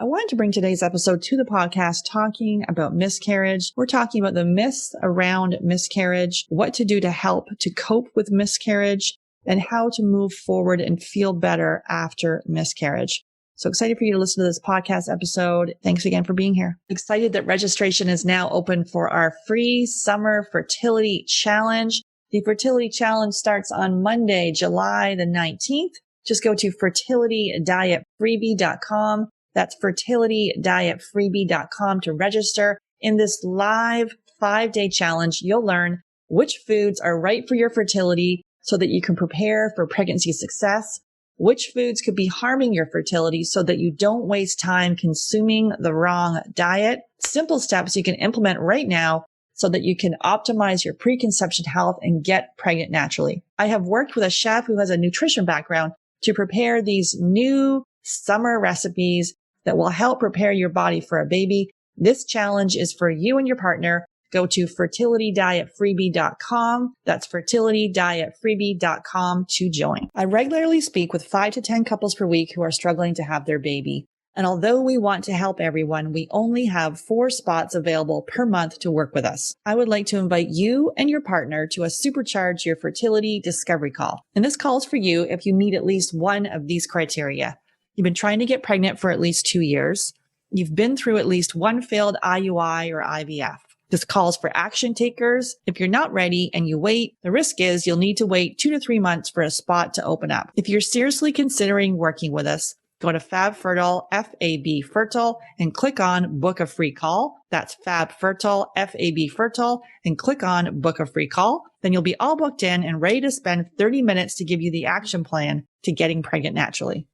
I wanted to bring today's episode to the podcast talking about miscarriage. We're talking about the myths around miscarriage, what to do to help to cope with miscarriage, and how to move forward and feel better after miscarriage. So excited for you to listen to this podcast episode. Thanks again for being here. Excited that registration is now open for our free summer fertility challenge. The fertility challenge starts on Monday, July the 19th. Just go to fertilitydietfreebie.com. That's fertilitydietfreebie.com to register. In this live 5-day challenge, you'll learn which foods are right for your fertility so that you can prepare for pregnancy success, which foods could be harming your fertility so that you don't waste time consuming the wrong diet, simple steps you can implement right now so that you can optimize your preconception health and get pregnant naturally. I have worked with a chef who has a nutrition background to prepare these new summer recipes that will help prepare your body for a baby. This challenge is for you and your partner. Go to fertilitydietfreebie.com. That's fertilitydietfreebie.com to join. I regularly speak with 5 to 10 couples per week who are struggling to have their baby. And although we want to help everyone, we only have 4 spots available per month to work with us. I would like to invite you and your partner to a Supercharge Your Fertility Discovery Call. And this call is for you if you meet at least one of these criteria. You've been trying to get pregnant for at least 2 years. You've been through at least one failed IUI or IVF. This calls for action takers. If you're not ready and you wait, the risk is you'll need to wait 2 to 3 months for a spot to open up. If you're seriously considering working with us, go to FabFertile, F-A-B Fertile, and click on Book a Free Call. That's FabFertile, F-A-B Fertile, and click on Book a Free Call. Then you'll be all booked in and ready to spend 30 minutes to give you the action plan to getting pregnant naturally.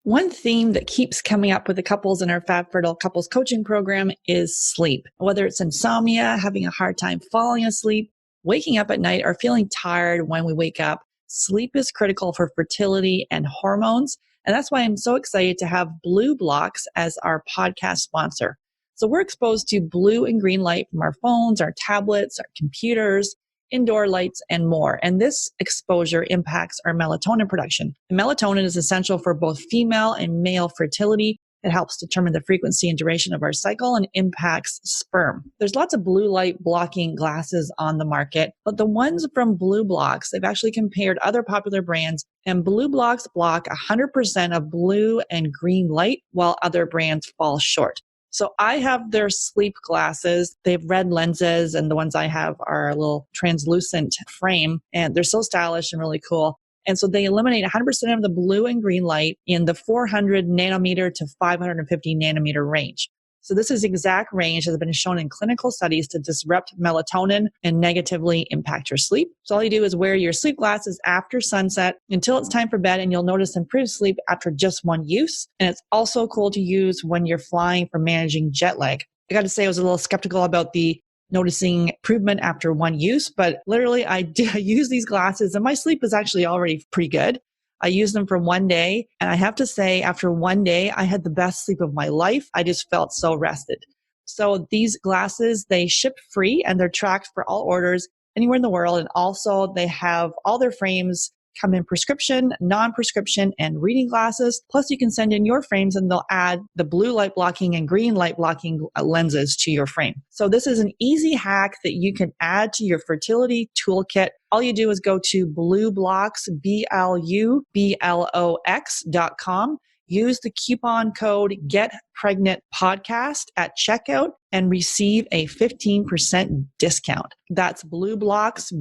One theme that keeps coming up with the couples in our FabFertile Couples Coaching Program is sleep. Whether it's insomnia, having a hard time falling asleep, waking up at night, or feeling tired when we wake up, sleep is critical for fertility and hormones. And that's why I'm so excited to have Blue Blocks as our podcast sponsor. So we're exposed to blue and green light from our phones, our tablets, our computers, indoor lights, and more. And this exposure impacts our melatonin production. And melatonin is essential for both female and male fertility. It helps determine the frequency and duration of our cycle and impacts sperm. There's lots of blue light blocking glasses on the market, but the ones from Blue Blocks, they've actually compared other popular brands, and Blue Blocks block 100% of blue and green light, while other brands fall short. So I have their sleep glasses. They have red lenses, and the ones I have are a little translucent frame, and they're so stylish and really cool. And so they eliminate 100% of the blue and green light in the 400 nanometer to 550 nanometer range. So this is the exact range that has been shown in clinical studies to disrupt melatonin and negatively impact your sleep. So all you do is wear your sleep glasses after sunset until it's time for bed, and you'll notice improved sleep after just one use. And it's also cool to use when you're flying for managing jet lag. I got to say I was a little skeptical about the noticing improvement after one use, but literally I use these glasses and my sleep is actually already pretty good. I used them for one day, and I have to say, after one day, I had the best sleep of my life. I just felt so rested. So these glasses, they ship free, and they're tracked for all orders anywhere in the world. And also they have all their frames come in prescription, non-prescription, and reading glasses. Plus you can send in your frames and they'll add the blue light blocking and green light blocking lenses to your frame. So this is an easy hack that you can add to your fertility toolkit. All you do is go to BlueBlocks, BLUBLOX.com. Use the coupon code GetPregnantPodcast at checkout and receive a 15% discount. That's BlueBlocks,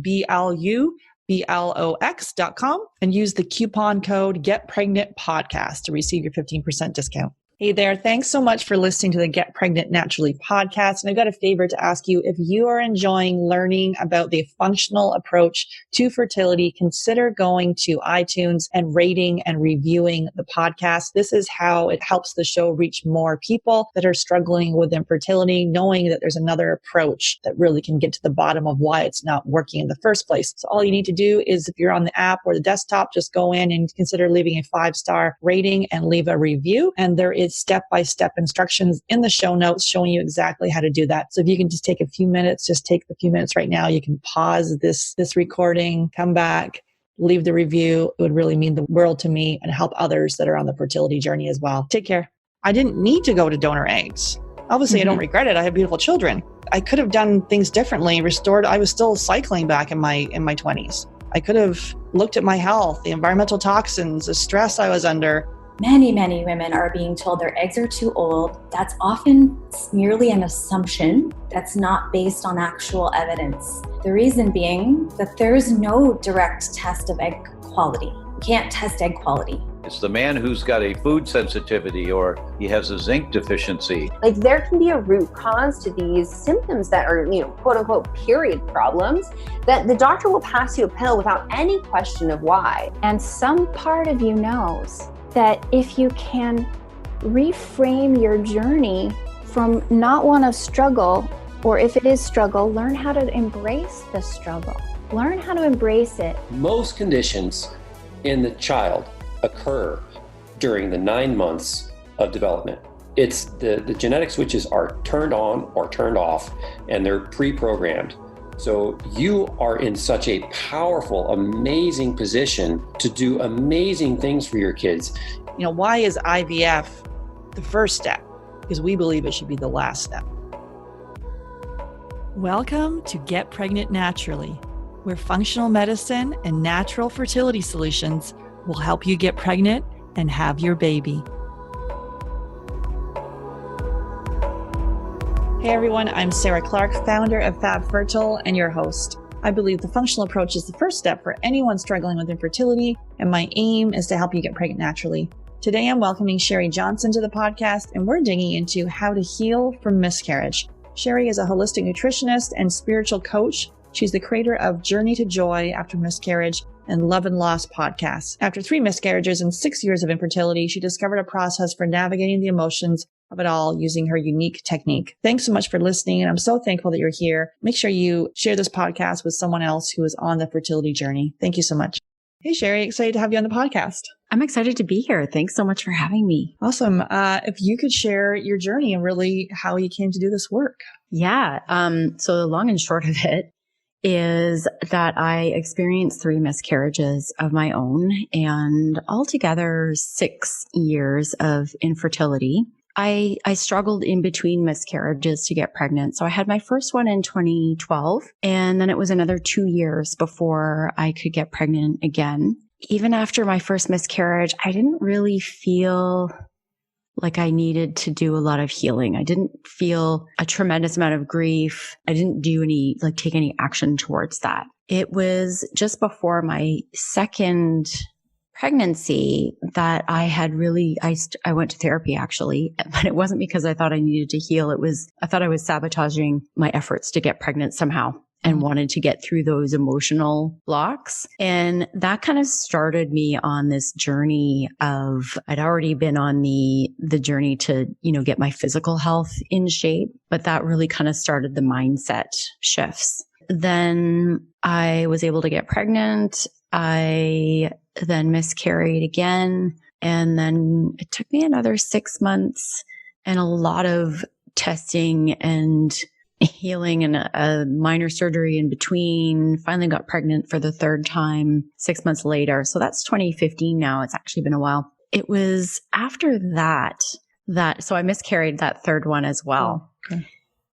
BLUBLOX.com, and use the coupon code GetPregnantPodcast to receive your 15% discount. Hey there. Thanks so much for listening to the Get Pregnant Naturally podcast. And I've got a favor to ask you. If you are enjoying learning about the functional approach to fertility, consider going to iTunes and rating and reviewing the podcast. This is how it helps the show reach more people that are struggling with infertility, knowing that there's another approach that really can get to the bottom of why it's not working in the first place. So all you need to do is, if you're on the app or the desktop, just go in and consider leaving a 5-star rating and leave a review. And there is step-by-step instructions in the show notes showing you exactly how to do that. So if you can just take a few minutes, just take the few minutes right now. You can pause this recording, come back, leave the review. It would really mean the world to me and help others that are on the fertility journey as well. Take care. I didn't need to go to donor eggs. Obviously, I don't regret it. I have beautiful children. I could have done things differently, restored. I was still cycling back in my 20s. I could have looked at my health, the environmental toxins, the stress I was under. Many, many women are being told their eggs are too old. That's often merely an assumption that's not based on actual evidence. The reason being that there is no direct test of egg quality. You can't test egg quality. It's the man who's got a food sensitivity or he has a zinc deficiency. Like there can be a root cause to these symptoms that are, quote unquote, period problems, that the doctor will pass you a pill without any question of why. And some part of you knows that if you can reframe your journey from not one of struggle, or if it is struggle, learn how to embrace the struggle. Learn how to embrace it. Most conditions in the child occur during the 9 months of development. It's the genetic switches are turned on or turned off, and they're pre-programmed. So you are in such a powerful, amazing position to do amazing things for your kids. Why is IVF the first step? Because we believe it should be the last step. Welcome to Get Pregnant Naturally, where functional medicine and natural fertility solutions will help you get pregnant and have your baby. Hey everyone, I'm Sarah Clark, founder of Fab Fertile and your host. I believe the functional approach is the first step for anyone struggling with infertility, and my aim is to help you get pregnant naturally. Today I'm welcoming Sheri Johnson to the podcast, and we're digging into how to heal from miscarriage. Sheri is a holistic nutritionist and spiritual coach. She's the creator of Journey to Joy After Miscarriage and Love and Loss podcasts. After 3 miscarriages and 6 years of infertility, she discovered a process for navigating the emotions of it all using her unique technique. Thanks so much for listening, and I'm so thankful that you're here. Make sure you share this podcast with someone else who is on the fertility journey. Thank you so much. Hey, Sheri, excited to have you on the podcast. I'm excited to be here. Thanks so much for having me. Awesome. If you could share your journey and really how you came to do this work. Yeah. So the long and short of it is that I experienced 3 miscarriages of my own and altogether 6 years of infertility. I struggled in between miscarriages to get pregnant. So I had my first one in 2012, and then it was another 2 years before I could get pregnant again. Even after my first miscarriage, I didn't really feel like I needed to do a lot of healing. I didn't feel a tremendous amount of grief. I didn't do take any action towards that. It was just before my second pregnancy that I had I went to therapy actually, but it wasn't because I thought I needed to heal. I thought I was sabotaging my efforts to get pregnant somehow and wanted to get through those emotional blocks. And that kind of started me on this journey I'd already been on the journey to, get my physical health in shape, but that really kind of started the mindset shifts. Then I was able to get pregnant. I then miscarried again. And then it took me another 6 months and a lot of testing and healing and a minor surgery in between. Finally got pregnant for the 3rd time 6 months later. So that's 2015 now. It's actually been a while. It was after that so I miscarried that 3rd one as well. Oh, okay.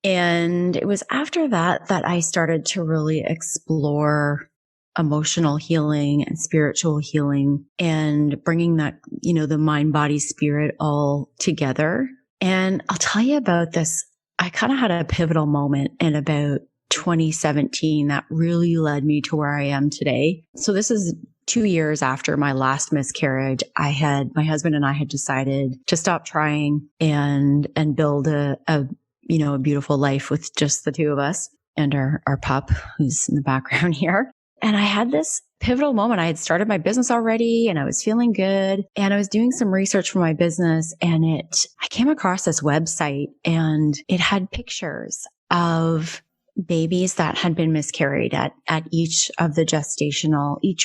And it was after that I started to really explore emotional healing and spiritual healing and bringing that, the mind, body, spirit all together. And I'll tell you about this. I kind of had a pivotal moment in about 2017 that really led me to where I am today. So this is 2 years after my last miscarriage. My husband and I had decided to stop trying and build a beautiful life with just the 2 of us and our pup who's in the background here. And I had this pivotal moment. I had started my business already and I was feeling good, and I was doing some research for my business, and I came across this website and it had pictures of babies that had been miscarried at each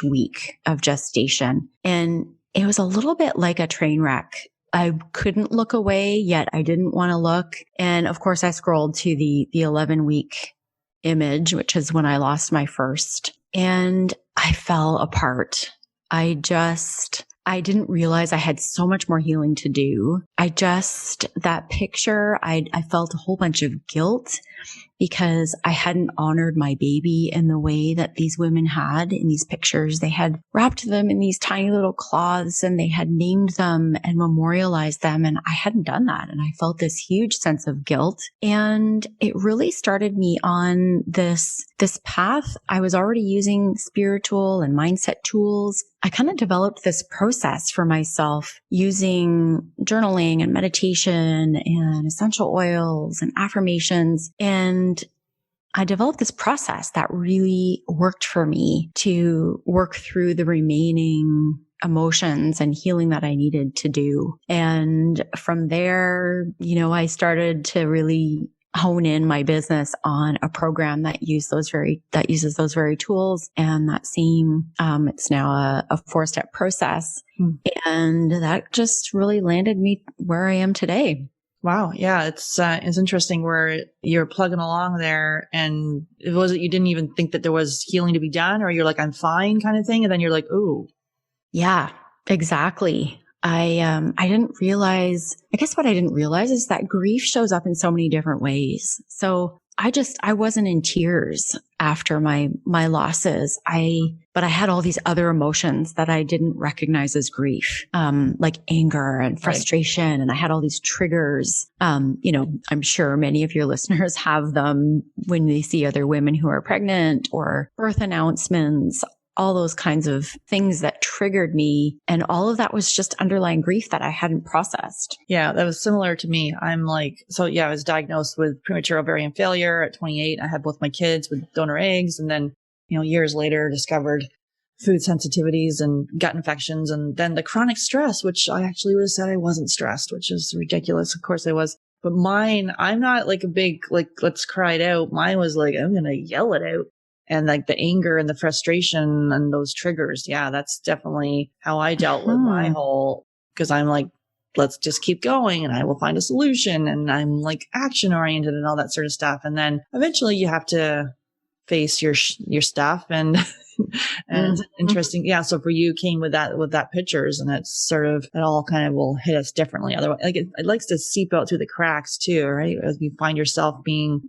week of gestation. And it was a little bit like a train wreck. I couldn't look away, yet I didn't want to look. And of course I scrolled to the 11-week image, which is when I lost my first. And I fell apart. I I didn't realize I had so much more healing to do. That picture, I felt a whole bunch of guilt because I hadn't honored my baby in the way that these women had in these pictures. They had wrapped them in these tiny little cloths and they had named them and memorialized them. And I hadn't done that. And I felt this huge sense of guilt. And it really started me on this path. I was already using spiritual and mindset tools. I kind of developed this process for myself using journaling and meditation and essential oils and affirmations. And I developed this process that really worked for me to work through the remaining emotions and healing that I needed to do. And from there, I started to really hone in my business on a program that uses those very tools. And that it's now a 4-step process. And that just really landed me where I am today. Wow. Yeah. It's interesting where you're plugging along there, and was it you didn't even think that there was healing to be done, or you're like, I'm fine kind of thing. And then you're like, ooh. Yeah, exactly. I didn't realize, I guess what I didn't realize is that grief shows up in so many different ways. So I wasn't in tears after my losses. But I had all these other emotions that I didn't recognize as grief, like anger and frustration. Right. And I had all these triggers. I'm sure many of your listeners have them when they see other women who are pregnant or birth announcements, all those kinds of things that triggered me. And all of that was just underlying grief that I hadn't processed. Yeah, that was similar to me. I was diagnosed with premature ovarian failure at 28. I had both my kids with donor eggs. And then, years later discovered food sensitivities and gut infections. And then the chronic stress, which I actually would have said I wasn't stressed, which is ridiculous. Of course I was. But mine, I'm not like a big, let's cry it out. Mine was like, I'm going to yell it out. And like the anger and the frustration and those triggers. Yeah, that's definitely how I dealt with my whole, because I'm like, let's just keep going and I will find a solution. And I'm like action oriented and all that sort of stuff. And then eventually you have to face your stuff and it's interesting. Yeah. So for you came with that pictures, and it's sort of, it all kind of will hit us differently. Otherwise, like it likes to seep out through the cracks too, right? As you find yourself being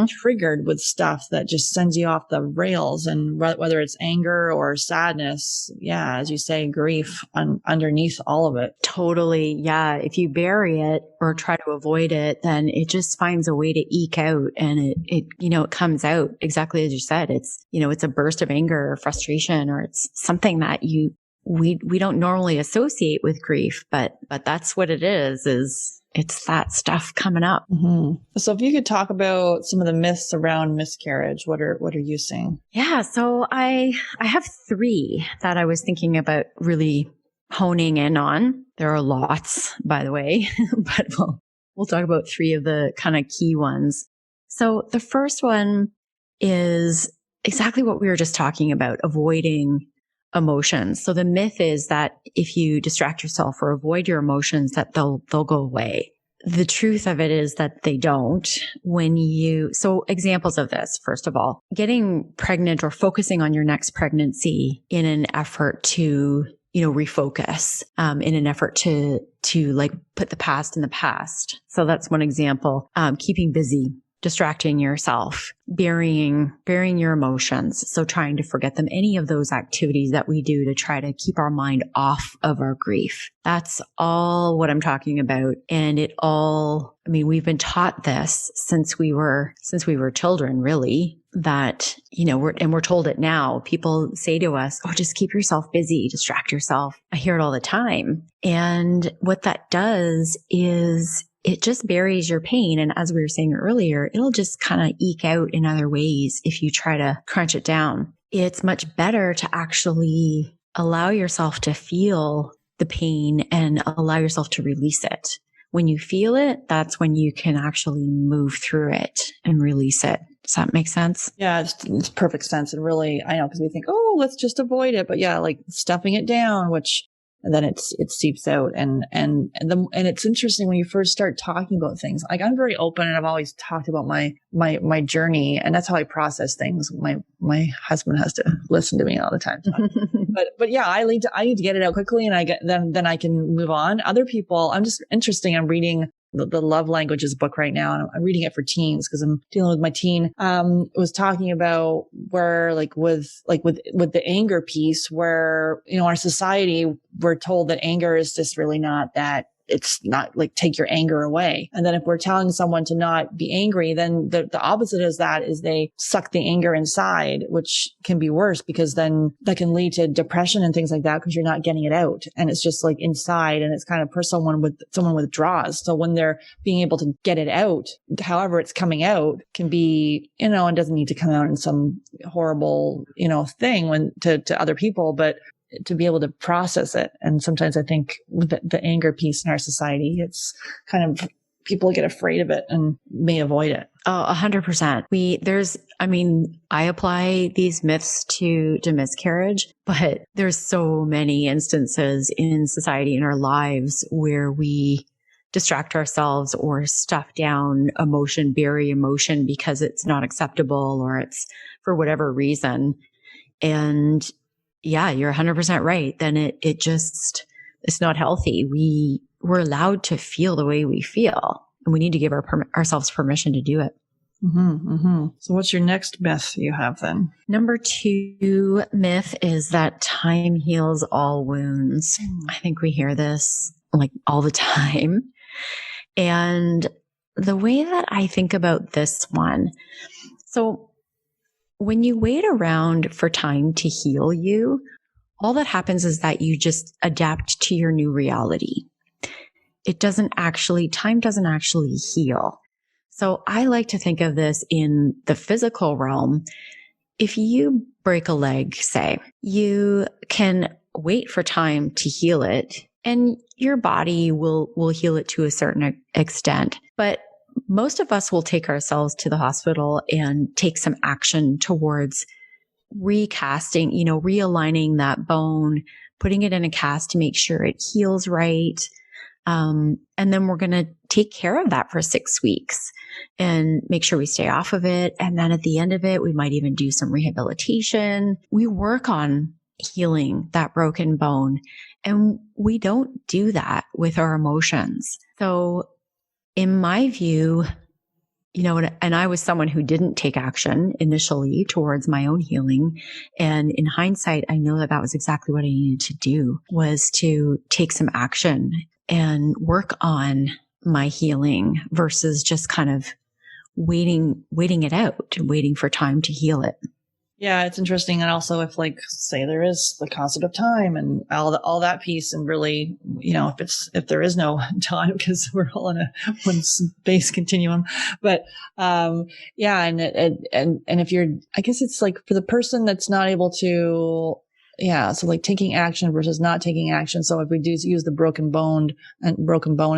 triggered with stuff that just sends you off the rails, and whether it's anger or sadness. Yeah. As you say, grief underneath all of it. Totally. Yeah. If you bury it or try to avoid it, then it just finds a way to eke out, and it comes out exactly as you said. It's a burst of anger or frustration, or it's something that we don't normally associate with grief, but that's what it is it's that stuff coming up. Mm-hmm. So if you could talk about some of the myths around miscarriage, what are you seeing? Yeah. So I have 3 that I was thinking about really honing in on. There are lots, by the way, but we'll talk about 3 of the kind of key ones. So the first one is exactly what we were just talking about, avoiding emotions. So the myth is that if you distract yourself or avoid your emotions, that they'll go away. The truth of it is that they don't. So examples of this, first of all, getting pregnant or focusing on your next pregnancy in an effort to, refocus, in an effort to like put the past in the past. So that's one example. Keeping busy, distracting yourself, burying your emotions. So trying to forget them, any of those activities that we do to try to keep our mind off of our grief. That's all what I'm talking about. And we've been taught this since we were children, really, that, we're told it now. People say to us, oh, just keep yourself busy, distract yourself. I hear it all the time. And what that does is it just buries your pain. And as we were saying earlier, it'll just kind of eke out in other ways if you try to crunch it down. It's much better to actually allow yourself to feel the pain and allow yourself to release it. When you feel it, that's when you can actually move through it and release it. Does that make sense? Yeah, it's perfect sense. And really, I know, because we think, oh, let's just avoid it. But yeah, like stuffing it down, which then it seeps out. And it's interesting when you first start talking about things. Like, I'm very open, and I've always talked about my journey, and that's how I process things. My husband has to listen to me all the time. But yeah, I need to get it out quickly, and then I can move on. Other people, I'm just interesting. I'm reading the Love Languages book right now, and I'm reading it for teens because I'm dealing with my teen. Was talking about where with the anger piece, where, our society, we're told that anger is just really not that. It's not like, take your anger away. And then if we're telling someone to not be angry, then the opposite is they suck the anger inside, which can be worse, because then that can lead to depression and things like that, because you're not getting it out. And it's just like inside, and it's kind of for someone withdraws. So when they're being able to get it out, however it's coming out can be, and doesn't need to come out in some horrible, thing to other people, but to be able to process it. And sometimes I think with the anger piece in our society, it's kind of, people get afraid of it and may avoid it. Oh, 100%. I apply these myths to miscarriage, but there's so many instances in society, in our lives, where we distract ourselves or stuff down emotion, bury emotion because it's not acceptable, or it's for whatever reason. And yeah, you're 100% right. Then it's not healthy. We're allowed to feel the way we feel, and we need to give ourselves permission to do it. Mm-hmm, mm-hmm. So what's your next myth you have then? Number 2 myth is that time heals all wounds. I think we hear this like all the time. And the way that I think about this one, so when you wait around for time to heal you, all that happens is that you just adapt to your new reality. Time doesn't actually heal. So I like to think of this in the physical realm. If you break a leg, say, you can wait for time to heal it, and your body will heal it to a certain extent. But most of us will take ourselves to the hospital and take some action towards recasting, realigning that bone, putting it in a cast to make sure it heals right. And then we're going to take care of that for 6 weeks and make sure we stay off of it. And then at the end of it, we might even do some rehabilitation. We work on healing that broken bone, and we don't do that with our emotions. So in my view, and I was someone who didn't take action initially towards my own healing. And in hindsight, I know that was exactly what I needed to do, was to take some action and work on my healing versus just kind of waiting it out, waiting for time to heal it. Yeah, it's interesting. And also if say there is the concept of time and all that piece, and really, if there is no time, because we're all in one space continuum, but, yeah. And if you're, I guess it's like for the person that's not able to, yeah. So taking action versus not taking action. So if we do use the broken bone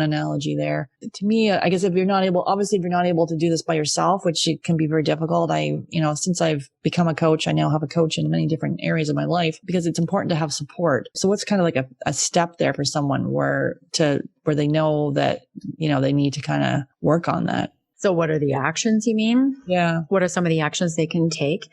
analogy there, to me, I guess if you're not able to do this by yourself, which it can be very difficult. Since I've become a coach, I now have a coach in many different areas of my life, because it's important to have support. So what's kind of like a step there for someone where they know that, they need to kind of work on that. So what are the actions you mean? Yeah. What are some of the actions they can take?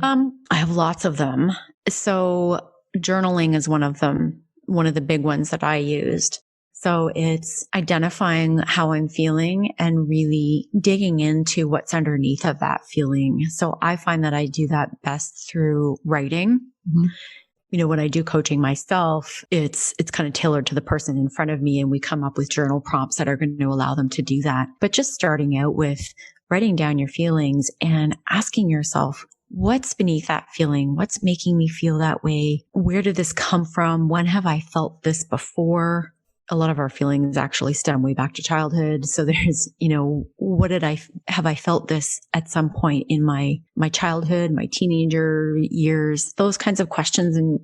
Mm-hmm. I have lots of them. So journaling is one of them, one of the big ones that I used. So it's identifying how I'm feeling and really digging into what's underneath of that feeling. So I find that I do that best through writing. Mm-hmm. When I do coaching myself, it's kind of tailored to the person in front of me, and we come up with journal prompts that are going to allow them to do that. But just starting out with writing down your feelings and asking yourself, what's beneath that feeling? What's making me feel that way? Where did this come from? When have I felt this before? A lot of our feelings actually stem way back to childhood. So there's, have I felt this at some point in my childhood, my teenager years? Those kinds of questions, and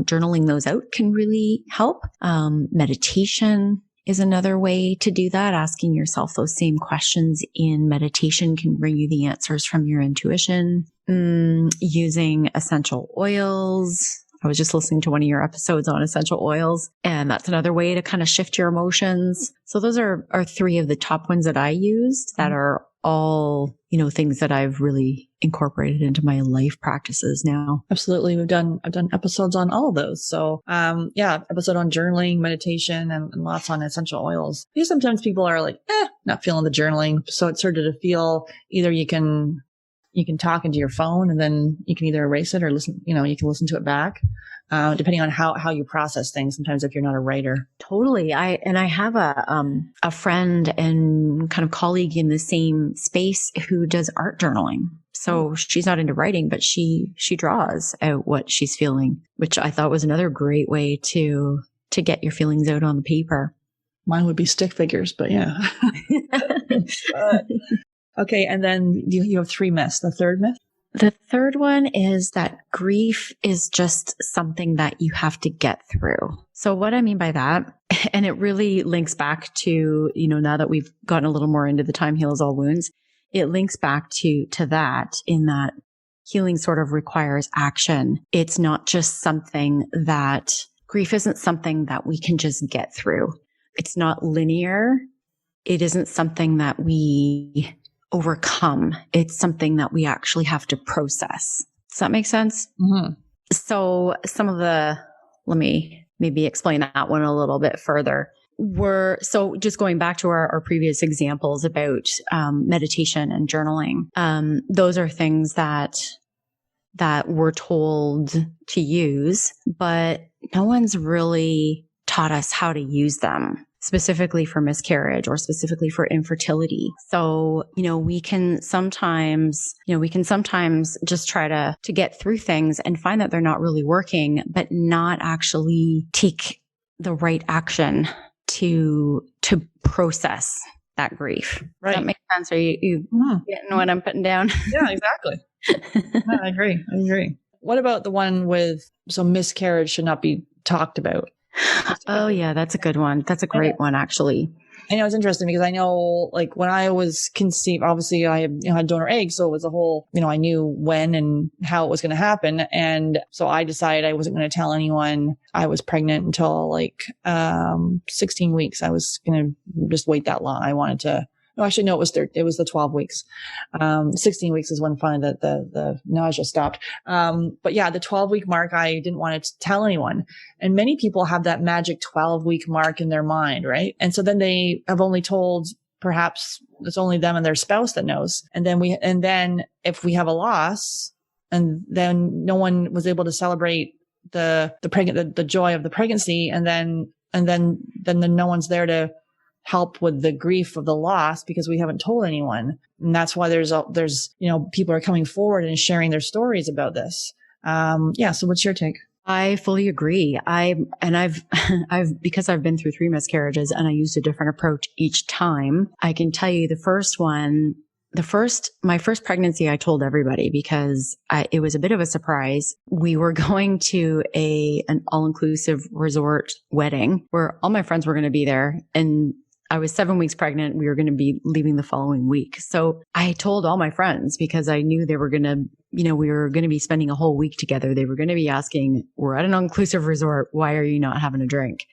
journaling those out can really help. Meditation is another way to do that. Asking yourself those same questions in meditation can bring you the answers from your intuition. Using essential oils. I was just listening to one of your episodes on essential oils, and that's another way to kind of shift your emotions. So those are three of the top ones that I used that are all, things that I've really incorporated into my life practices now. Absolutely. I've done episodes on all of those. So, episode on journaling, meditation, and lots on essential oils. Because sometimes people are like, not feeling the journaling. So it's sort of to feel either you can talk into your phone and then you can either erase it or listen, you can listen to it back. Depending on how you process things, sometimes if you're not a writer. Totally. I have a friend and kind of colleague in the same space who does art journaling. So she's not into writing, but she draws out what she's feeling, which I thought was another great way to get your feelings out on the paper. Mine would be stick figures, but yeah. Okay. And then you have 3 myths. The third myth? The third one is that grief is just something that you have to get through. So what I mean by that, and it really links back to, now that we've gotten a little more into the time heals all wounds, it links back to that, in that healing sort of requires action. It's not just something that grief isn't something that we can just get through. It's not linear. It isn't something that we overcome. It's something that we actually have to process. Does that make sense? Mm-hmm. So let me maybe explain that one a little bit further. So just going back to our previous examples about meditation and journaling, those are things that we're told to use, but no one's really taught us how to use them, specifically for miscarriage or specifically for infertility. So, we can sometimes just try to get through things and find that they're not really working, but not actually take the right action to process that grief. Right. Does that make sense? Are you getting what I'm putting down? Yeah, exactly. No, I agree. What about the one with, so miscarriage should not be talked about? Oh yeah, that's a good one. That's a great one, actually. I know it's interesting because I know, like, when I was conceived, obviously I had donor eggs. So it was a whole, I knew when and how it was going to happen. And so I decided I wasn't going to tell anyone I was pregnant until 16 weeks. I was going to just wait that long. I wanted to, no, actually, no, it was the 12 weeks. 16 weeks is when finally the nausea stopped. But yeah, the 12-week mark, I didn't want to tell anyone. And many people have that magic 12-week mark in their mind, right? And so then they have only told, perhaps it's only them and their spouse that knows. And then if we have a loss, and then no one was able to celebrate the joy of the pregnancy, and then no one's there to help with the grief of the loss because we haven't told anyone. And that's why there's people are coming forward and sharing their stories about this. So what's your take? I fully agree. I've because I've been through 3 miscarriages and I used a different approach each time. I can tell you my first pregnancy, I told everybody because it was a bit of a surprise. We were going to an all-inclusive resort wedding where all my friends were going to be there, and I was 7 weeks pregnant. We were going to be leaving the following week. So I told all my friends because I knew they were going to, we were going to be spending a whole week together. They were going to be asking, we're at an all-inclusive resort. Why are you not having a drink?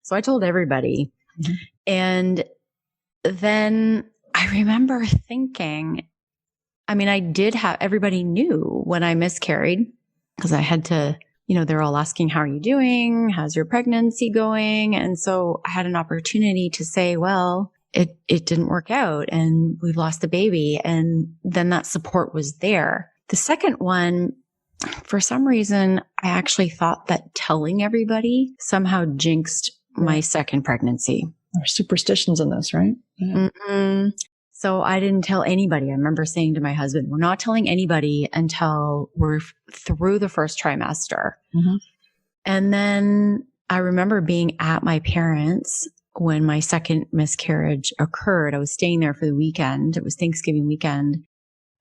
So I told everybody. Mm-hmm. And then I remember thinking, everybody knew when I miscarried because I had to, they're all asking, how are you doing? How's your pregnancy going? And so I had an opportunity to say, well, it didn't work out and we lost the baby. And then that support was there. The second one, for some reason, I actually thought that telling everybody somehow jinxed my second pregnancy. There's superstitions in this, right? Yeah. Mm-hmm. So I didn't tell anybody. I remember saying to my husband, we're not telling anybody until we're through the first trimester. Mm-hmm. And then I remember being at my parents' when my second miscarriage occurred. I was staying there for the weekend. It was Thanksgiving weekend.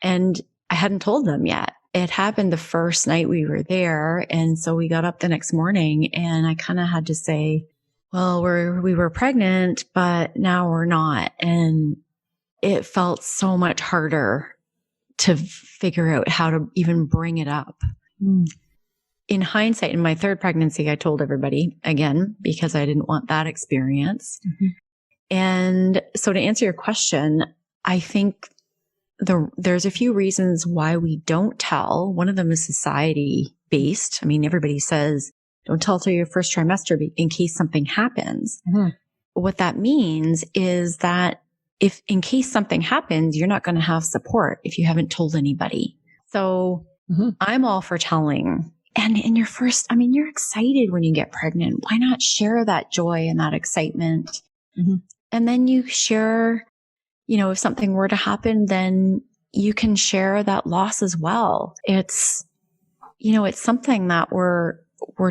And I hadn't told them yet. It happened the first night we were there. And so we got up the next morning and I kind of had to say, well, we were pregnant, but now we're not. And it felt so much harder to figure out how to even bring it up. in hindsight, in my third pregnancy, I told everybody again, because I didn't want that experience. Mm-hmm. And so to answer your question, I think there's a few reasons why we don't tell. One of them is society based. I mean, everybody says, don't tell till your first trimester in case something happens. Mm-hmm. What that means is that if in case something happens, you're not going to have support if you haven't told anybody. So mm-hmm. I'm all for telling. And in your first, I mean, you're excited when you get pregnant. Why not share that joy and that excitement? Mm-hmm. And then you share, if something were to happen, then you can share that loss as well. It's, it's something that we're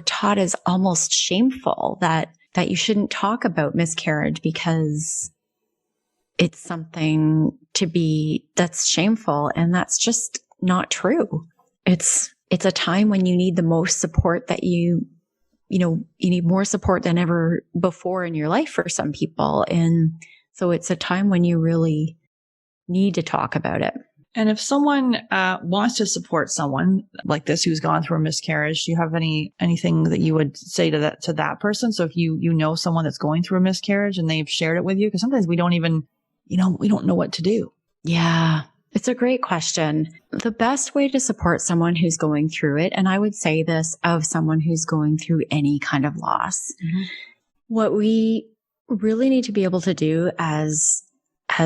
taught is almost shameful, that you shouldn't talk about miscarriage because it's something that's shameful. And that's just not true. It's a time when you need the most support that you need more support than ever before in your life for some people. And so it's a time when you really need to talk about it. And if someone wants to support someone like this who's gone through a miscarriage, do you have anything that you would say to that person? So if you know someone that's going through a miscarriage and they've shared it with you, because sometimes we don't even, we don't know what to do. Yeah, it's a great question. The best way to support someone who's going through it, and I would say this of someone who's going through any kind of loss, mm-hmm. what we really need to be able to do as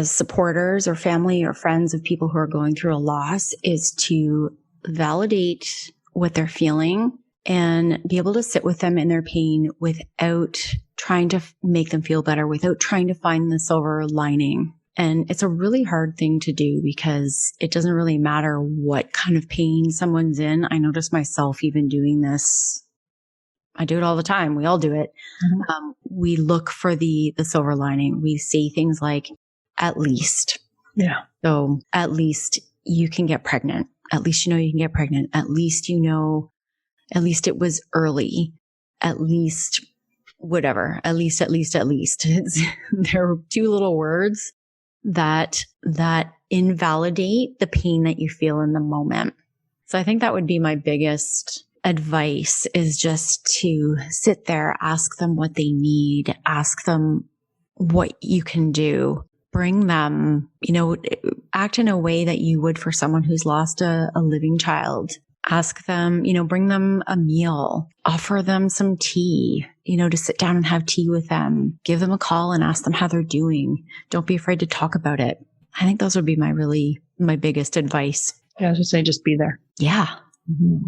supporters or family or friends of people who are going through a loss is to validate what they're feeling and be able to sit with them in their pain without trying to make them feel better, without trying to find the silver lining. And it's a really hard thing to do because it doesn't really matter what kind of pain someone's in. I notice myself even doing this. I do it all the time. We all do it. Mm-hmm. We look for the silver lining. We say things like, at least. Yeah. So at least you can get pregnant. At least you can get pregnant. At least at least it was early. At least whatever. At least. There are two little words that invalidate the pain that you feel in the moment. So I think that would be my biggest advice, is just to sit there, ask them what they need, ask them what you can do. Bring them, act in a way that you would for someone who's lost a living child. Ask them, bring them a meal, offer them some tea, to sit down and have tea with them, give them a call and ask them how they're doing. Don't be afraid to talk about it. I think those would be my biggest advice. Yeah, I was just saying, just be there. Yeah. Mm-hmm.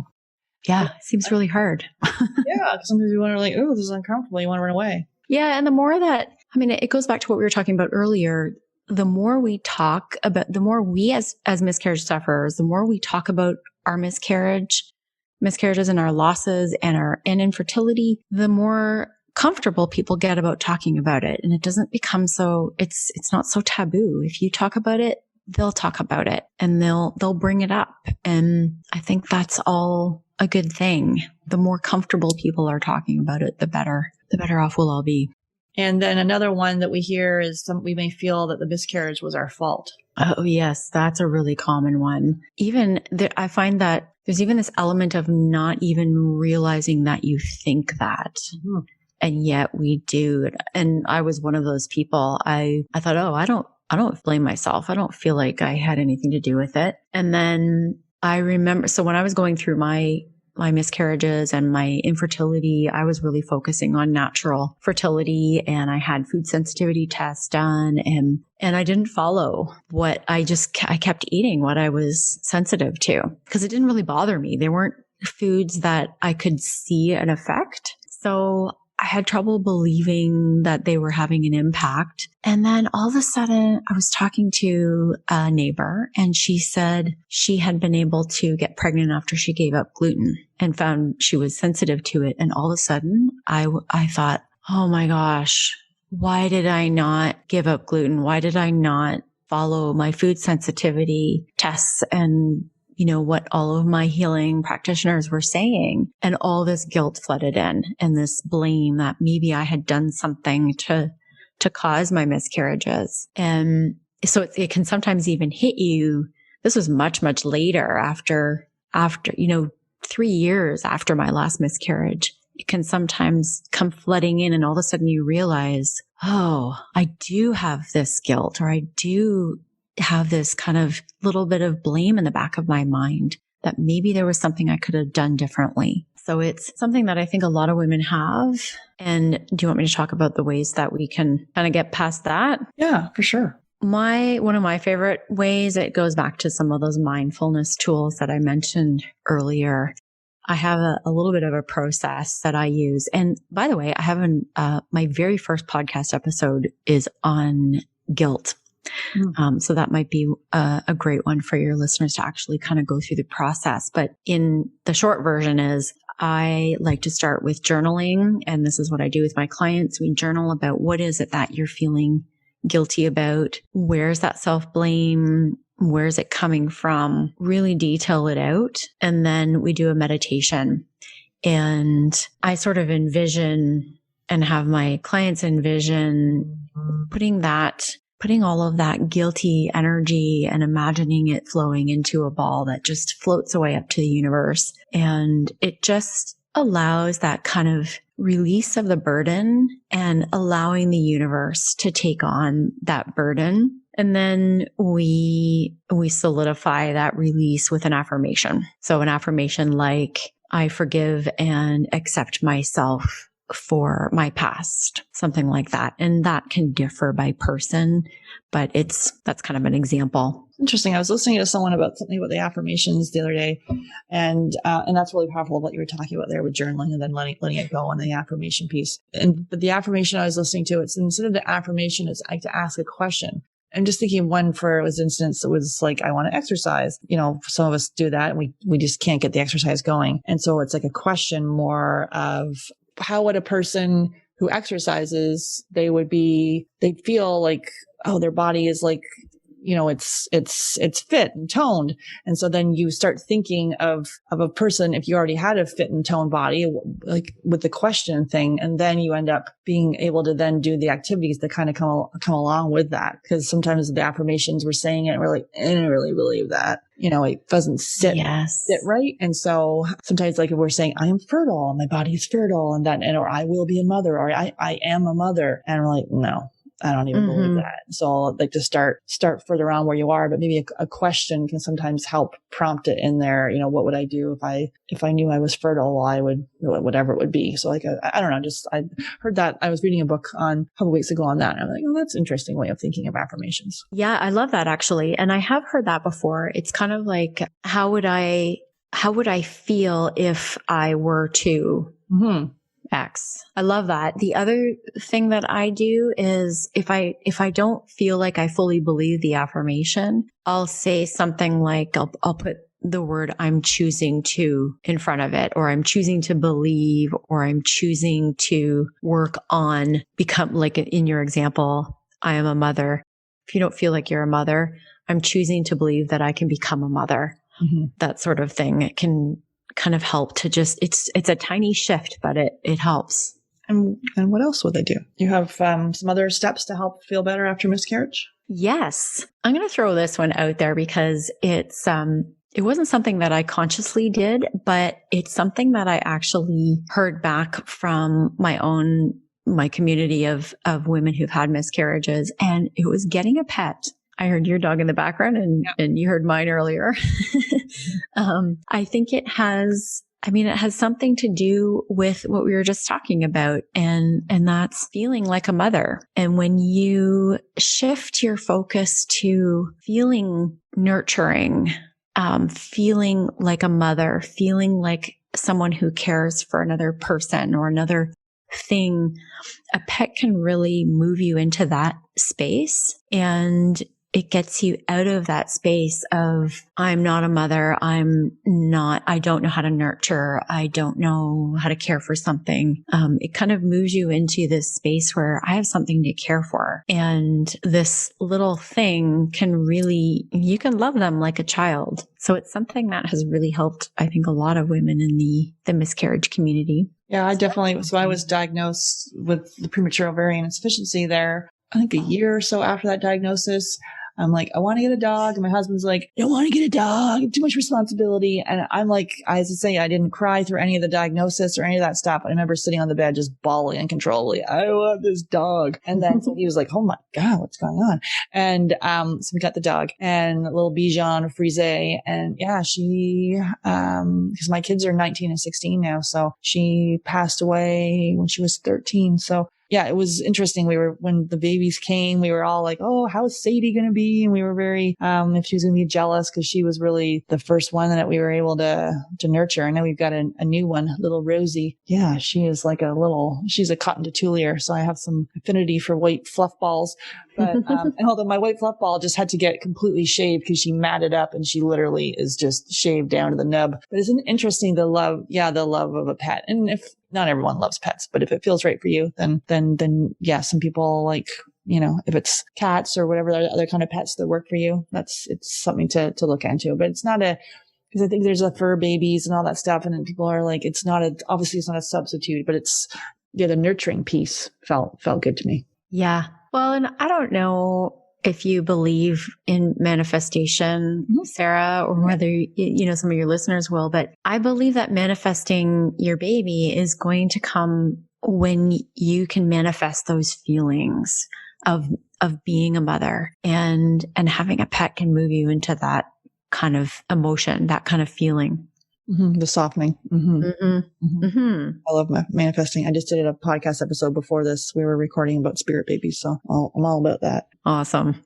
Yeah. It seems really hard. Yeah. Sometimes you want to this is uncomfortable. You want to run away. Yeah. And the more that, it goes back to what we were talking about earlier. The more we talk about, the more we as miscarriage sufferers, the more we talk about our miscarriages and our losses and infertility, the more comfortable people get about talking about it. And it doesn't become it's not so taboo. If you talk about it, they'll talk about it and they'll bring it up. And I think that's all a good thing. The more comfortable people are talking about it, the better off we'll all be. And then another one that we hear is we may feel that the miscarriage was our fault. Oh, yes. That's a really common one. I find that there's even this element of not even realizing that you think that. Mm-hmm. And yet we do. And I was one of those people. I thought, I don't blame myself. I don't feel like I had anything to do with it. And then I remember, so when I was going through my miscarriages and my infertility, I was really focusing on natural fertility, and I had food sensitivity tests done, and I didn't follow what I kept eating what I was sensitive to because it didn't really bother me. There weren't foods that I could see an effect. So I had trouble believing that they were having an impact. And then all of a sudden I was talking to a neighbor, and she said she had been able to get pregnant after she gave up gluten and found she was sensitive to it. And all of a sudden I thought, oh my gosh, why did I not give up gluten? Why did I not follow my food sensitivity tests and what all of my healing practitioners were saying? And all this guilt flooded in, and this blame that maybe I had done something to cause my miscarriages. And so it can sometimes even hit you. This was much, much later after, 3 years after my last miscarriage, it can sometimes come flooding in, and all of a sudden you realize, oh, I do have this guilt, or I do have this kind of little bit of blame in the back of my mind that maybe there was something I could have done differently. So it's something that I think a lot of women have. And do you want me to talk about the ways that we can kind of get past that? Yeah, for sure. One of my favorite ways, it goes back to some of those mindfulness tools that I mentioned earlier. I have a little bit of a process that I use. And by the way, I have my very first podcast episode is on guilt. So that might be a great one for your listeners to actually kind of go through the process. But in the short version is I like to start with journaling. And this is what I do with my clients. We journal about what is it that you're feeling guilty about? Where's that self-blame? Where's it coming from? Really detail it out. And then we do a meditation. And I sort of envision and have my clients envision putting all of that guilty energy and imagining it flowing into a ball that just floats away up to the universe. And it just allows that kind of release of the burden and allowing the universe to take on that burden. And then we solidify that release with an affirmation. So an affirmation like, I forgive and accept myself for my past, something like that. And that can differ by person, but that's kind of an example. Interesting. I was listening to someone about something about the affirmations the other day, and that's really powerful what you were talking about there with journaling and then letting it go on the affirmation piece. But the affirmation I was listening to, it's instead of the affirmation, it's like to ask a question. I'm just thinking of one for instance, it was like, I want to exercise. Some of us do that and we just can't get the exercise going. And so it's like a question more of, how would a person who exercises, they'd feel like, oh, their body is like, it's fit and toned. And so then you start thinking of a person, if you already had a fit and toned body, like with the question thing, and then you end up being able to then do the activities that kind of come along with that. Because sometimes the affirmations we're saying it, and we're like, I don't really believe that. It doesn't sit right. And so sometimes like if we're saying, I am fertile, my body is fertile, or I will be a mother, or I am a mother. And we're like, no, I don't even believe that. So I'll like to start further on where you are, but maybe a question can sometimes help prompt it in there. What would I do if I knew I was fertile? Well, I would, whatever it would be. So like, I don't know, I heard that. I was reading a book a couple of weeks ago on that. And I'm like, oh, that's an interesting way of thinking of affirmations. Yeah, I love that actually. And I have heard that before. It's kind of like, how would I feel if I were to, X. I love that. The other thing that I do is if I don't feel like I fully believe the affirmation, I'll say something like, I'll put the word I'm choosing to in front of it, or I'm choosing to believe, or I'm choosing to work on become, like in your example, I am a mother. If you don't feel like you're a mother, I'm choosing to believe that I can become a mother. That sort of thing. It can kind of help to just, it's a tiny shift, but it helps. And what else would they do? You have some other steps to help feel better after miscarriage? Yes. I'm going to throw this one out there because it wasn't something that I consciously did, but it's something that I actually heard back from my community of women who've had miscarriages, and it was getting a pet. I heard your dog in the background and you heard mine earlier. I think it has something to do with what we were just talking about. And that's feeling like a mother. And when you shift your focus to feeling nurturing, feeling like a mother, feeling like someone who cares for another person or another thing, a pet can really move you into that space. And it gets you out of that space of, I'm not a mother. I don't know how to nurture. I don't know how to care for something. It kind of moves you into this space where I have something to care for. And this little thing you can love them like a child. So it's something that has really helped, I think, a lot of women in the miscarriage community. Yeah, I was diagnosed with the premature ovarian insufficiency there, I think a year or so after that diagnosis. I'm like, I want to get a dog. And my husband's like, I don't want to get a dog. Too much responsibility. And I'm like, I have to say, I didn't cry through any of the diagnosis or any of that stuff. I remember sitting on the bed just bawling uncontrollably. I want this dog. And then so he was like, oh my God, what's going on? And so we got the dog and little Bijan Frise. And yeah, she, because my kids are 19 and 16 now. So she passed away when she was 13. So yeah, it was interesting. When the babies came, we were all like, oh, how's Sadie going to be? And we were very, if she was going to be jealous because she was really the first one that we were able to nurture. And now we've got a new one, little Rosie. Yeah, she is like she's a cotton tutulier. So I have some affinity for white fluff balls. But, and although my white fluff ball just had to get completely shaved because she matted up and she literally is just shaved down to the nub. But isn't it interesting the love of a pet? And if not everyone loves pets, but if it feels right for you, then yeah, some people like, if it's cats or whatever other kind of pets that work for you, it's something to look into. But it's not because I think there's the fur babies and all that stuff. And then people are like, obviously it's not a substitute, but the nurturing piece felt good to me. Yeah. Well, and I don't know if you believe in manifestation, Sarah, or whether, some of your listeners will, but I believe that manifesting your baby is going to come when you can manifest those feelings of being a mother, and having a pet can move you into that kind of emotion, that kind of feeling. Mm-hmm, the softening. I love manifesting. I just did a podcast episode before this. We were recording about spirit babies, so I'm all about that. Awesome.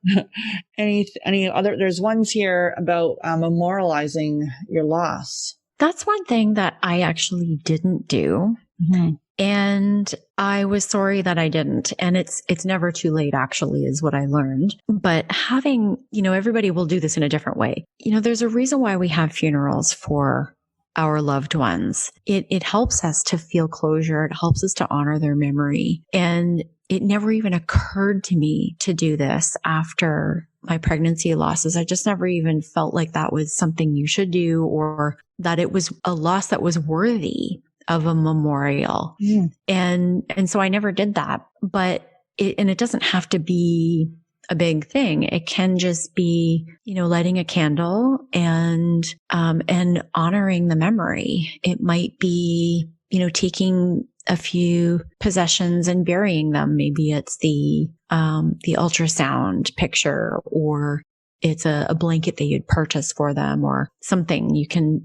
Any other? There's ones here about memorializing your loss. That's one thing that I actually didn't do. Mm-hmm. And I was sorry that I didn't. And it's never too late, actually, is what I learned. But having, everybody will do this in a different way. There's a reason why we have funerals for our loved ones. It helps us to feel closure. It helps us to honor their memory. And it never even occurred to me to do this after my pregnancy losses. I just never even felt like that was something you should do, or that it was a loss that was worthy of a memorial. Mm. And so I never did that, but it doesn't have to be a big thing. It can just be, lighting a candle and honoring the memory. It might be, taking a few possessions and burying them. Maybe it's the ultrasound picture, or it's a blanket that you'd purchase for them, or something. You can,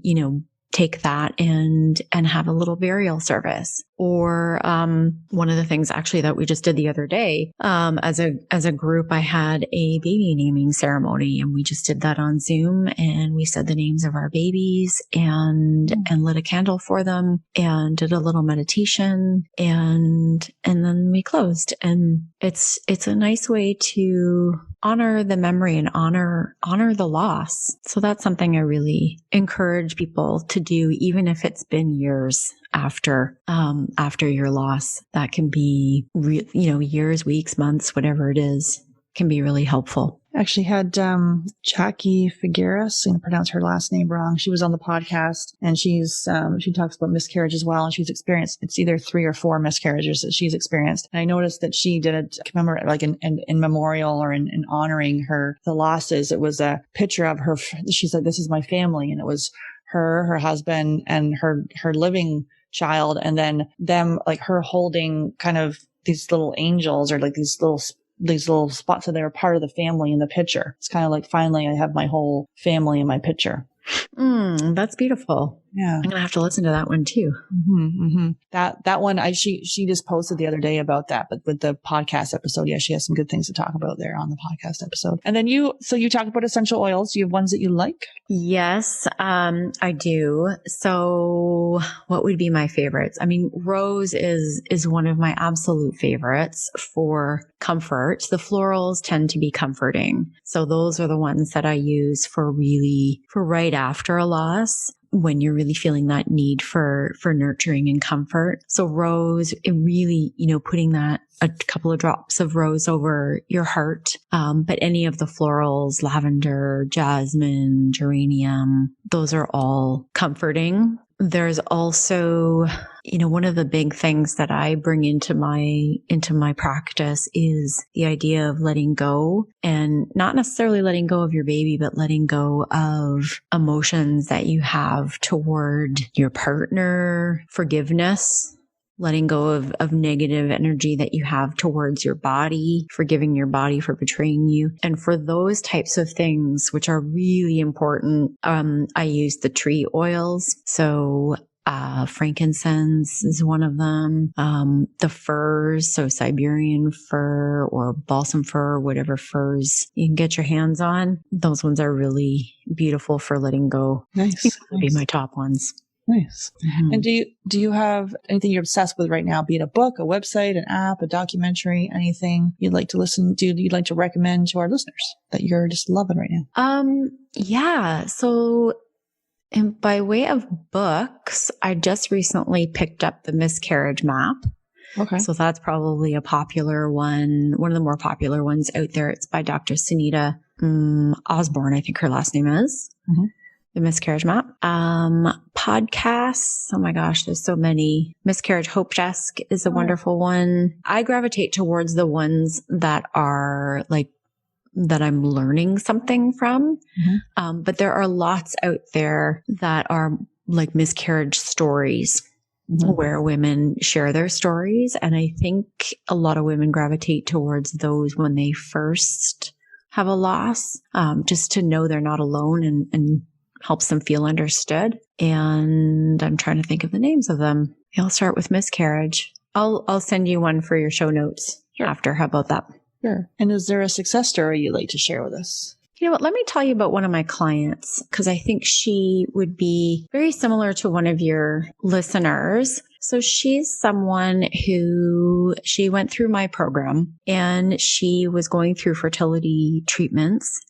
take that and have a little burial service. Or one of the things actually that we just did the other day, as a group, I had a baby naming ceremony, and we just did that on Zoom, and we said the names of our babies and lit a candle for them and did a little meditation, and then we closed. And it's a nice way to honor the memory and honor the loss. So that's something I really encourage people to do, even if it's been years after your loss. That can be, years, weeks, months, whatever it is, can be really helpful. Actually had Jackie Figueres, I'm going to pronounce her last name wrong. She was on the podcast, and she talks about miscarriage as well. And she's experienced, it's either 3 or 4 miscarriages that she's experienced. And I noticed that she did a commemorate, like in memorial or in honoring the losses. It was a picture of her. She's like, this is my family. And it was her husband, and her living child. And then them, like her holding kind of these little angels, or like these little spots, so they were part of the family in the picture. It's kind of like, finally, I have my whole family in my picture. That's beautiful. Yeah. I'm going to have to listen to that one too. Mm-hmm, mm-hmm. That one, she just posted the other day about that, but with the podcast episode, yeah, she has some good things to talk about there on the podcast episode. And then you talk about essential oils. Do you have ones that you like? Yes, I do. So what would be my favorites? I mean, rose is one of my absolute favorites for comfort. The florals tend to be comforting. So those are the ones that I use for right after a loss, when you're really feeling that need for nurturing and comfort. So rose, it really, putting a couple of drops of rose over your heart. But any of the florals, lavender, jasmine, geranium, those are all comforting. there's also, one of the big things that I bring into my practice is the idea of letting go, and not necessarily letting go of your baby, but letting go of emotions that you have toward your partner, forgiveness, letting go of negative energy that you have towards your body, forgiving your body for betraying you. And for those types of things, which are really important, I use the tree oils. So frankincense is one of them. The furs, so Siberian fir or balsam fir, whatever furs you can get your hands on. Those ones are really beautiful for letting go. Nice. These would be my top ones. Nice. Mm-hmm. And do you have anything you're obsessed with right now, be it a book, a website, an app, a documentary, anything you'd like to listen to, you'd like to recommend to our listeners that you're just loving right now? Yeah. So, and by way of books, I just recently picked up the Miscarriage Map. Okay. So that's probably a popular one of the more popular ones out there. It's by Dr. Sunita Osborne, I think her last name is. Mm-hmm. The Miscarriage Map. Podcasts. Oh my gosh, there's so many. Miscarriage Hope Desk is a wonderful one. I gravitate towards the ones that are like, that I'm learning something from. Mm-hmm. But there are lots out there that are like miscarriage stories. Mm-hmm. Where women share their stories. And I think a lot of women gravitate towards those when they first have a loss, just to know they're not alone and helps them feel understood. And I'm trying to think of the names of them. I'll start with Miscarriage. I'll send you one for your show notes after. How about that? Sure. And is there a success story you'd like to share with us? You know what? Let me tell you about one of my clients, because I think she would be very similar to one of your listeners. So she's someone who, she went through my program and she was going through fertility treatments.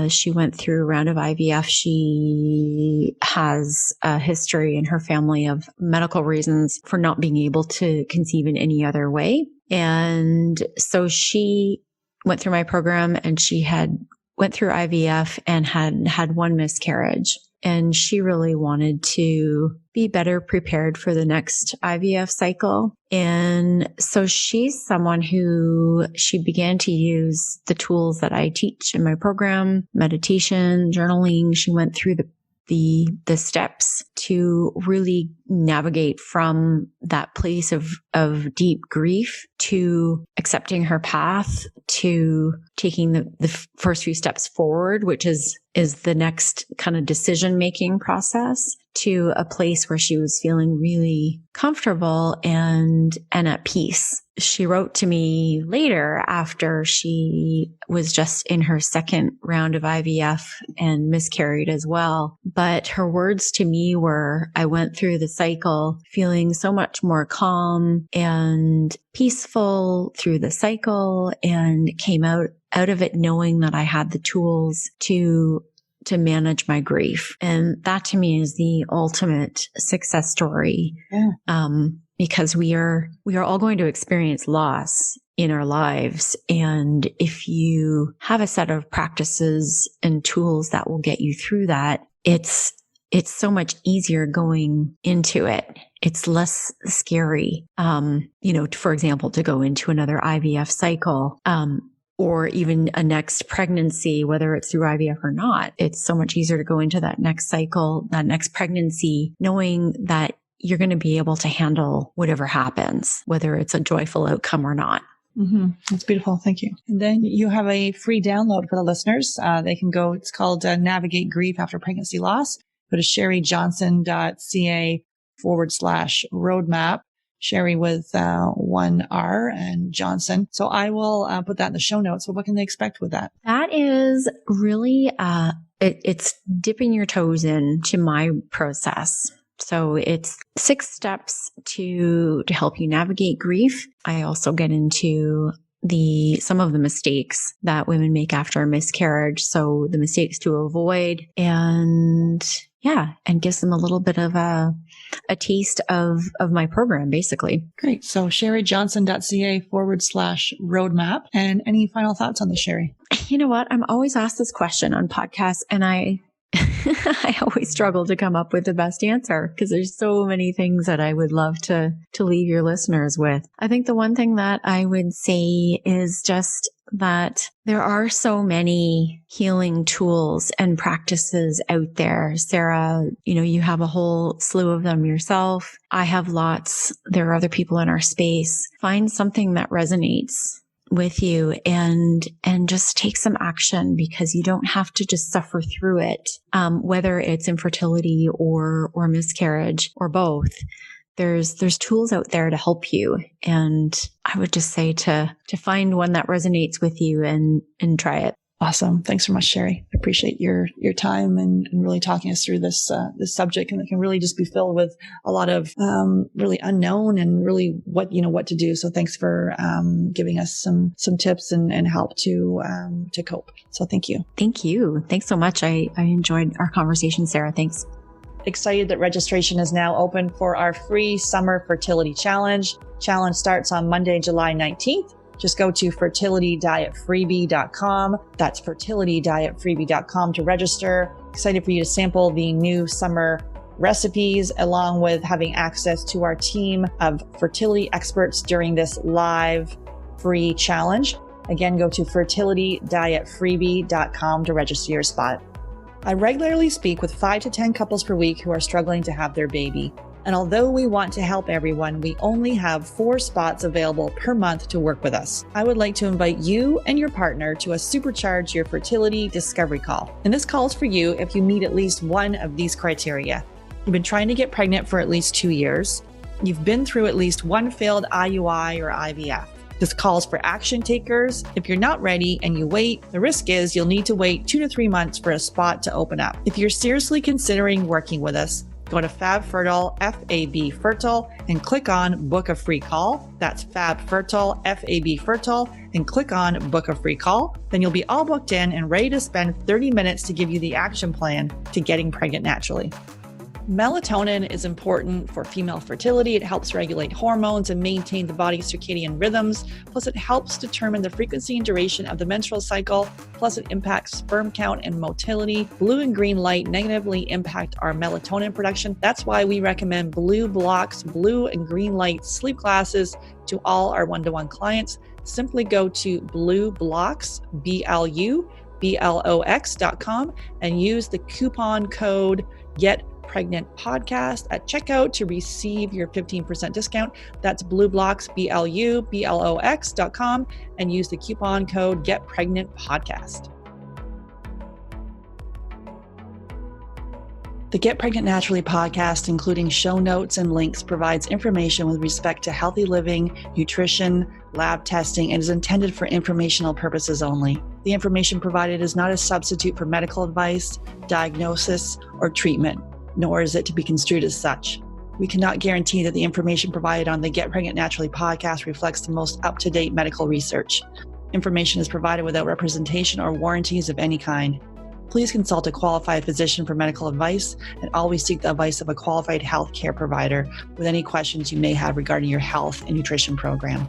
She went through a round of IVF. She has a history in her family of medical reasons for not being able to conceive in any other way. And so she went through my program and she went through IVF and had one miscarriage. And she really wanted to be better prepared for the next IVF cycle. And so she's someone who, she began to use the tools that I teach in my program, meditation, journaling. She went through the steps to really navigate from that place of deep grief to accepting her path, to taking the first few steps forward, which is the next kind of decision-making process, to a place where she was feeling really comfortable and at peace. She wrote to me later after she was just in her second round of IVF and miscarried as well. But her words to me were, I went through the cycle feeling so much more calm and peaceful through the cycle, and came out of it knowing that I had the tools to manage my grief. And that to me is the ultimate success story. Yeah. Because we are all going to experience loss in our lives. And if you have a set of practices and tools that will get you through that, it's so much easier going into it. It's less scary, for example, to go into another IVF cycle, or even a next pregnancy, whether it's through IVF or not. It's so much easier to go into that next cycle, that next pregnancy, knowing that you're going to be able to handle whatever happens, whether it's a joyful outcome or not. Mm-hmm. That's beautiful. Thank you. And then you have a free download for the listeners. They can go, it's called Navigate Grief After Pregnancy Loss. Go to sherijohnson.ca/roadmap. Sheri with one R and Johnson. So I will put that in the show notes. So what can they expect with that? That is really, it's dipping your toes into my process. So it's 6 steps to help you navigate grief. I also get into some of the mistakes that women make after a miscarriage. So the mistakes to avoid, and gives them a little bit of a taste of my program, basically. Great. So sherijohnson.ca/roadmap. And any final thoughts on this, Sheri? You know what? I'm always asked this question on podcasts, and I always struggle to come up with the best answer because there's so many things that I would love to leave your listeners with. I think the one thing that I would say is just that there are so many healing tools and practices out there. Sarah, you have a whole slew of them yourself. I have lots. There are other people in our space. Find something that resonates with you and just take some action, because you don't have to just suffer through it. Whether it's infertility or miscarriage or both, there's tools out there to help you. And I would just say to find one that resonates with you and try it. Awesome. Thanks so much, Sheri. I appreciate your time and really talking us through this subject, and it can really just be filled with a lot of really unknown and really what to do. So thanks for giving us some tips and help to cope. So thank you. Thank you. Thanks so much. I enjoyed our conversation, Sarah. Thanks. Excited that registration is now open for our free summer fertility challenge. Challenge starts on Monday, July 19th. Just go to fertilitydietfreebie.com. That's fertilitydietfreebie.com to register. Excited for you to sample the new summer recipes, along with having access to our team of fertility experts during this live free challenge. Again, go to fertilitydietfreebie.com to register your spot. I regularly speak with 5 to 10 couples per week who are struggling to have their baby. And although we want to help everyone, we only have 4 spots available per month to work with us. I would like to invite you and your partner to a Supercharge Your Fertility Discovery Call. And this call is for you if you meet at least one of these criteria. You've been trying to get pregnant for at least 2 years. You've been through at least one failed IUI or IVF. This calls for action takers. If you're not ready and you wait, the risk is you'll need to wait 2 to 3 months for a spot to open up. If you're seriously considering working with us, go to FabFertile, F-A-B Fertile, and click on Book a Free Call. That's FabFertile, F-A-B Fertile, and click on Book a Free Call. Then you'll be all booked in and ready to spend 30 minutes to give you the action plan to getting pregnant naturally. Melatonin is important for female fertility. It helps regulate hormones and maintain the body's circadian rhythms. Plus, it helps determine the frequency and duration of the menstrual cycle. Plus, it impacts sperm count and motility. Blue and green light negatively impact our melatonin production. That's why we recommend Blue Blocks, blue and green light sleep glasses to all our one-to-one clients. Simply go to Blue Blocks, BLUBLOX.com, and use the coupon code GetPregnantPodcast at checkout to receive your 15% discount. That's BlueBlocks, BLUBLOX.com, and use the coupon code GetPregnantPodcast. The Get Pregnant Naturally podcast, including show notes and links, provides information with respect to healthy living, nutrition, lab testing, and is intended for informational purposes only. The information provided is not a substitute for medical advice, diagnosis, or treatment, nor is it to be construed as such. We cannot guarantee that the information provided on the Get Pregnant Naturally podcast reflects the most up-to-date medical research. Information is provided without representation or warranties of any kind. Please consult a qualified physician for medical advice, and always seek the advice of a qualified healthcare provider with any questions you may have regarding your health and nutrition program.